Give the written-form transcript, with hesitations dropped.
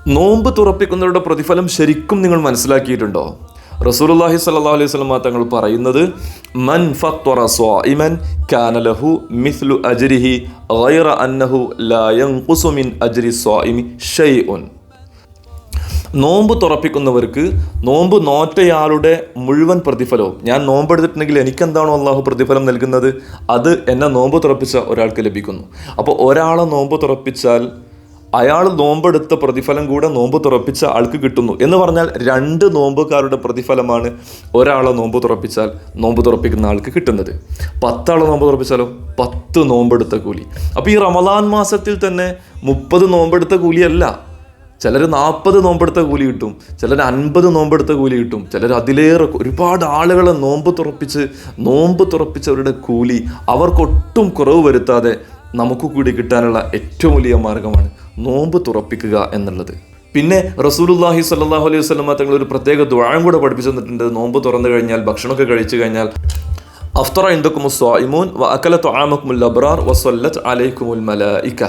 നോമ്പ് തുറപ്പിക്കുന്നവരുടെ പ്രതിഫലം ശരിക്കും നിങ്ങൾ മനസ്സിലാക്കിയിട്ടുണ്ടോ? റസൂലുള്ളാഹി സ്വല്ലല്ലാഹു അലൈഹി വസല്ലം തങ്ങൾ പറയുന്നത്, മൻ ഫത്വറ സ്വാഇമൻ കാന ലഹു മിസ്ലു അജ്രിഹി ഗൈറ അന്നഹു ലാ യൻഖുസു മിൻ അജ്രി സ്വാഇമി ഷൈഉൻ. നോമ്പ് തുറപ്പിക്കുന്നവർക്ക് നോമ്പ് നോറ്റയാളുടെ മുഴുവൻ പ്രതിഫലവും, ഞാൻ നോമ്പെടുത്തിട്ടുണ്ടെങ്കിൽ എനിക്കെന്താണോ അള്ളാഹു പ്രതിഫലം നൽകുന്നത്, അത് എന്നെ നോമ്പ് തുറപ്പിച്ച ഒരാൾക്ക് ലഭിക്കുന്നു. അപ്പോൾ ഒരാളെ നോമ്പ് തുറപ്പിച്ചാൽ അയാൾ നോമ്പെടുത്ത പ്രതിഫലം കൂടെ നോമ്പ് തുറപ്പിച്ച ആൾക്ക് കിട്ടുന്നു എന്ന് പറഞ്ഞാൽ 2 നോമ്പുകാരുടെ പ്രതിഫലമാണ് ഒരാളെ നോമ്പ് തുറപ്പിച്ചാൽ നോമ്പ് തുറപ്പിക്കുന്ന ആൾക്ക് കിട്ടുന്നത്. 10 ആളെ നോമ്പ് തുറപ്പിച്ചാലോ 10 നോമ്പെടുത്ത കൂലി. അപ്പോൾ ഈ റമദാൻ മാസത്തിൽ തന്നെ 30 നോമ്പെടുത്ത കൂലിയല്ല, ചിലർ 40 നോമ്പെടുത്ത കൂലി കിട്ടും, ചിലർ 50 നോമ്പെടുത്ത കൂലി കിട്ടും, ചിലർ അതിലേറെ ഒരുപാട് ആളുകളെ നോമ്പ് തുറപ്പിച്ചവരുടെ കൂലി അവർക്കൊട്ടും കുറവ് വരുത്താതെ നമുക്ക് കൂടി കിട്ടാനുള്ള ഏറ്റവും വലിയ മാർഗമാണ് നോമ്പ് തുറപ്പിക്കുക എന്നുള്ളത്. പിന്നെ റസൂലുള്ളാഹി സ്വല്ലല്ലാഹു അലൈഹി വസല്ലം തങ്ങൾ ഒരു പ്രത്യേക ദുആയും കൂടെ പഠിപ്പിച്ചു തന്നിട്ടുണ്ട്. നോമ്പ് തുറന്നു കഴിഞ്ഞാൽ, ഭക്ഷണമൊക്കെ കഴിച്ചു കഴിഞ്ഞാൽ, അഫ്തറ ഇൻദകുമുസ് സ്വാഇമൂൻ വഅകല തുആമകുമുൽ അബ്റാർ വസല്ലത്ത് അലൈക്കുമുൽ മലായിക.